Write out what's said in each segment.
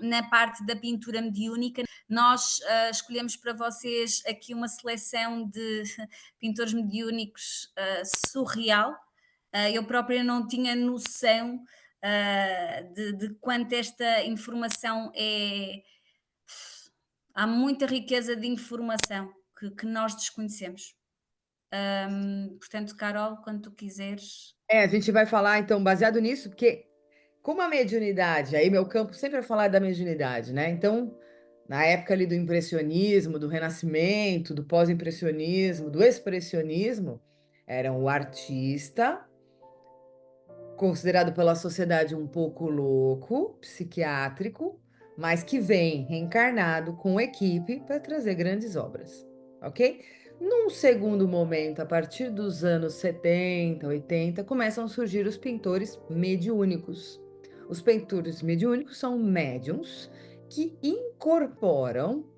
na parte da pintura mediúnica. Nós escolhemos para vocês aqui uma seleção de pintores mediúnicos surreal. Eu própria não tinha noção de quanto esta informação é. Há muita riqueza de informação que nós desconhecemos. Portanto, Carol, quando tu quiseres. A gente vai falar então baseado nisso, porque como a mediunidade, aí meu campo sempre vai falar da mediunidade, né, então, na época ali do impressionismo, do renascimento, do pós-impressionismo, do expressionismo, era o artista, considerado pela sociedade um pouco louco, psiquiátrico, mas que vem reencarnado com equipe para trazer grandes obras, ok? Num segundo momento, a partir dos anos 70, 80, começam a surgir os pintores mediúnicos. Os pintores mediúnicos são médiums que incorporam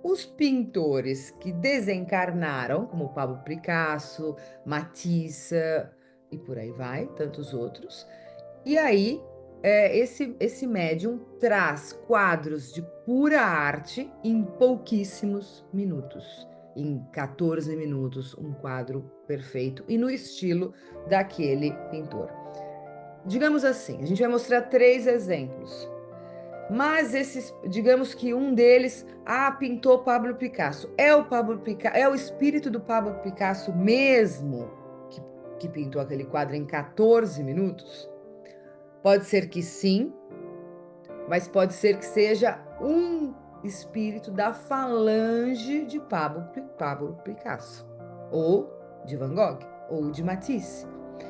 os pintores que desencarnaram, como Pablo Picasso, Matisse e por aí vai, tantos outros. E aí, esse médium traz quadros de pura arte em pouquíssimos minutos. Em 14 minutos, um quadro perfeito e no estilo daquele pintor. Digamos assim, a gente vai mostrar 3 exemplos. Mas digamos que um deles, pintou Pablo Picasso. É o Pablo Picasso, é o espírito do Pablo Picasso mesmo que pintou aquele quadro em 14 minutos? Pode ser que sim, mas pode ser que seja um espírito da falange de Pablo Picasso, ou de Van Gogh, ou de Matisse.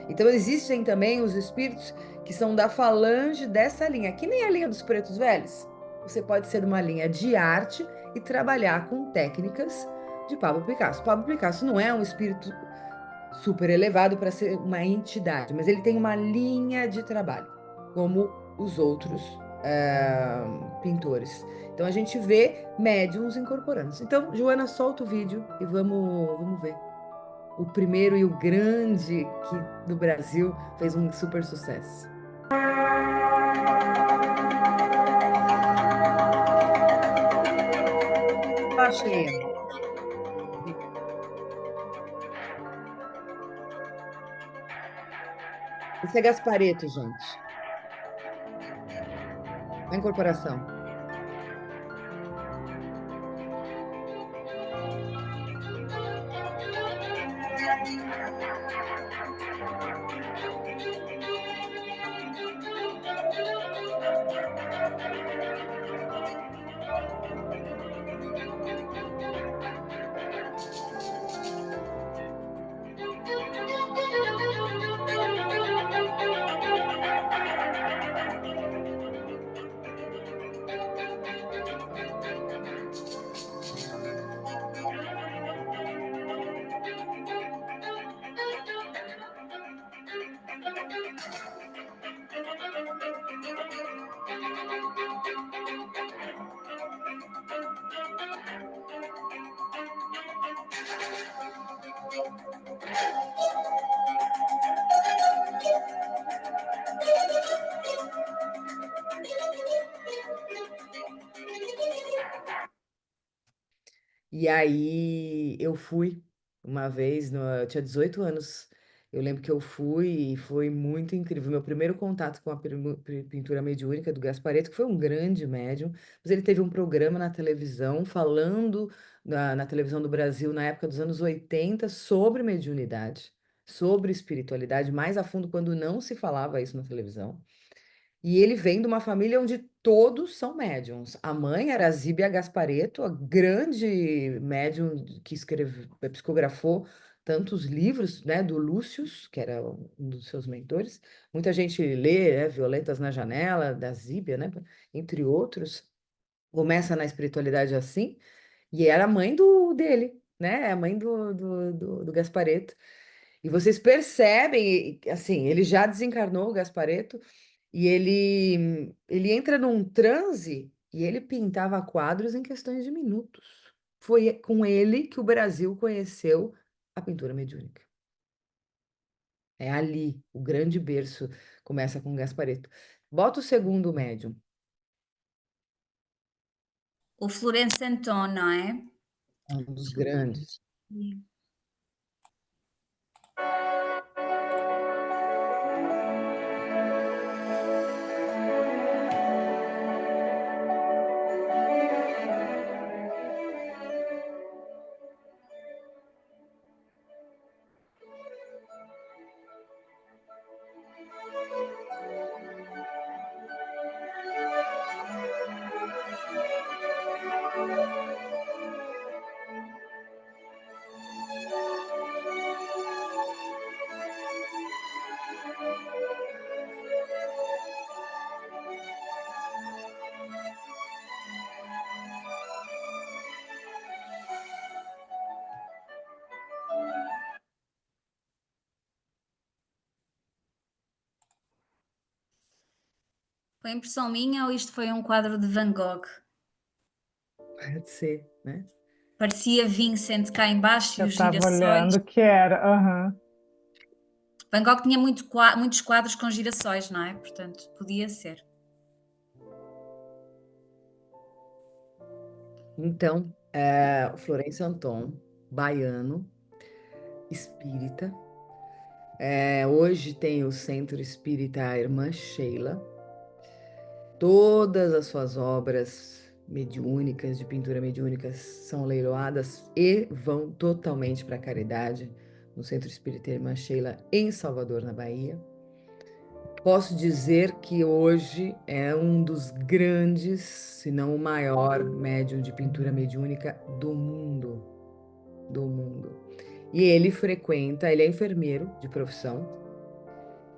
Então existem também os espíritos que são da falange dessa linha, que nem a linha dos pretos velhos. Você pode ser uma linha de arte e trabalhar com técnicas de Pablo Picasso. Pablo Picasso não é um espírito super elevado para ser uma entidade, mas ele tem uma linha de trabalho, como os outros pintores. Então a gente vê médiums incorporando. Então, Joana, solta o vídeo e vamos ver. O primeiro e o grande que do Brasil fez um super sucesso. Achei. Esse é Gaspareto, gente. A incorporação. E aí eu fui uma vez, eu tinha 18 anos. Eu lembro que eu fui e foi muito incrível. Meu primeiro contato com a pintura mediúnica do Gasparetto, que foi um grande médium, mas ele teve um programa na televisão falando na televisão do Brasil na época dos anos 80 sobre mediunidade, sobre espiritualidade, mais a fundo quando não se falava isso na televisão. E ele vem de uma família onde todos são médiums. A mãe era a Zíbia Gasparetto, a grande médium que psicografou tantos livros, né, do Lúcius, que era um dos seus mentores. Muita gente lê, né, Violetas na Janela, da Zíbia, né, entre outros. Começa na espiritualidade assim, e era a mãe dele, né, a mãe do Gasparetto. E vocês percebem, assim, ele já desencarnou o Gasparetto, e ele entra num transe e ele pintava quadros em questões de minutos. Foi com ele que o Brasil conheceu a pintura mediúnica. É ali, o grande berço começa com Gasparetto. Bota o segundo médium. O Florence Anton, não é? É um dos grandes. Sim. Foi impressão minha ou isto foi um quadro de Van Gogh? Pode ser, né? Parecia Vincent cá embaixo e Eu os estava girassóis. olhando que era. Aham. Van Gogh tinha muitos quadros com girassóis, não é? Portanto, podia ser. Então, o Florencio Anton, baiano, espírita. Hoje tem o Centro Espírita Irmã Sheila. Todas as suas obras mediúnicas, de pintura mediúnica, são leiloadas e vão totalmente para a caridade no Centro Espírita Irmã Sheila, em Salvador, na Bahia. Posso dizer que hoje é um dos grandes, se não o maior médium de pintura mediúnica do mundo. Do mundo. E ele frequenta, ele é enfermeiro de profissão,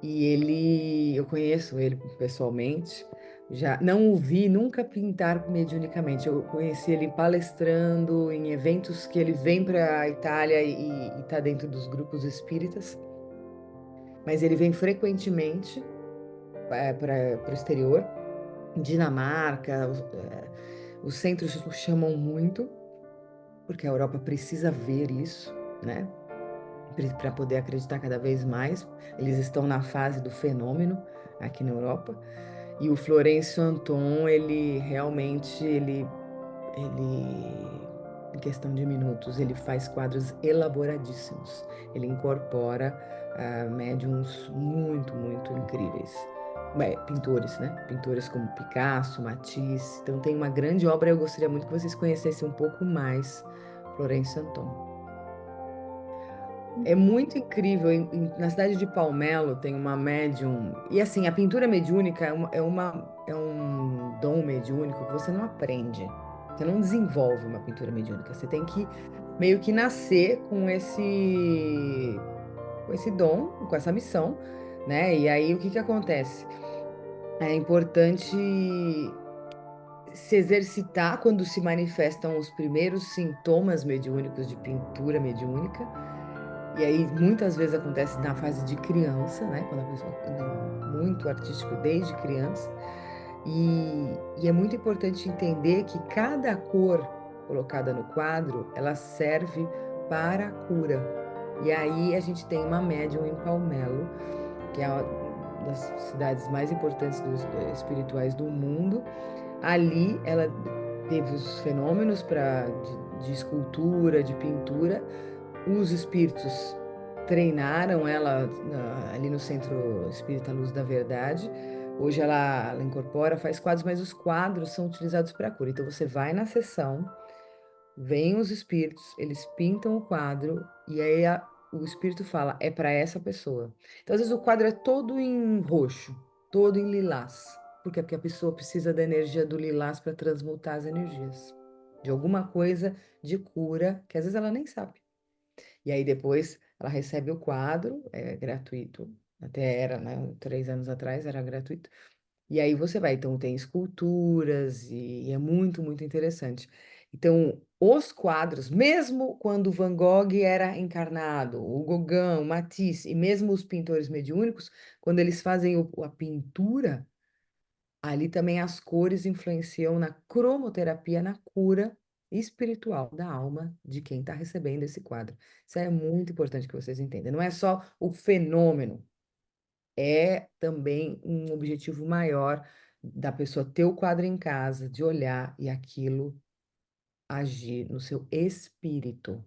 e eu conheço ele pessoalmente, já não o vi nunca pintar mediunicamente, eu conheci ele palestrando em eventos que ele vem para a Itália e está dentro dos grupos espíritas, mas ele vem frequentemente para o exterior, Dinamarca, os centros chamam muito, porque a Europa precisa ver isso, né? Para poder acreditar cada vez mais. Eles estão na fase do fenômeno aqui na Europa. E o Florencio Anton, ele realmente, em questão de minutos, ele faz quadros elaboradíssimos. Ele incorpora médiums muito, muito incríveis. Pintores, né? Pintores como Picasso, Matisse. Então tem uma grande obra. Eu gostaria muito que vocês conhecessem um pouco mais Florencio Anton. É muito incrível. Na cidade de Palmelo tem uma médium. E assim, a pintura mediúnica é um dom mediúnico que você não aprende. Você não desenvolve uma pintura mediúnica. Você tem que meio que nascer com esse dom, com essa missão, né? E aí o que que acontece? É importante se exercitar quando se manifestam os primeiros sintomas mediúnicos de pintura mediúnica. E aí, muitas vezes acontece na fase de criança, né? Quando a pessoa é muito artístico desde criança. E é muito importante entender que cada cor colocada no quadro, ela serve para a cura. E aí a gente tem uma médium em Palmelo, que é uma das cidades mais importantes espirituais do mundo. Ali ela teve os fenômenos de escultura, de pintura. Os espíritos treinaram ela ali no Centro Espírita Luz da Verdade. Hoje ela incorpora, faz quadros, mas os quadros são utilizados para cura. Então você vai na sessão, vêm os espíritos, eles pintam o quadro e aí o espírito fala, é para essa pessoa. Então às vezes o quadro é todo em roxo, todo em lilás. Por quê? Porque a pessoa precisa da energia do lilás para transmutar as energias. De alguma coisa de cura que às vezes ela nem sabe. E aí depois ela recebe o quadro, é gratuito. Até era, né? 3 anos atrás era gratuito. E aí você vai, então tem esculturas e é muito, muito interessante. Então, os quadros, mesmo quando Van Gogh era encarnado, o Gauguin, o Matisse, e mesmo os pintores mediúnicos, quando eles fazem a pintura, ali também as cores influenciam na cromoterapia, na cura espiritual da alma de quem está recebendo esse quadro. Isso é muito importante que vocês entendam. Não é só o fenômeno, é também um objetivo maior da pessoa ter o quadro em casa, de olhar e aquilo agir no seu espírito,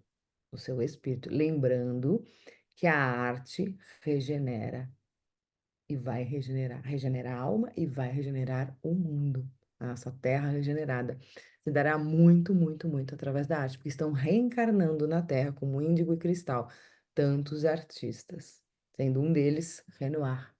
lembrando que a arte regenera e vai regenerar a alma e vai regenerar o mundo, a nossa terra regenerada. Se dará muito, muito, muito através da arte, porque estão reencarnando na Terra como Índigo e Cristal, tantos artistas, sendo um deles Renoir.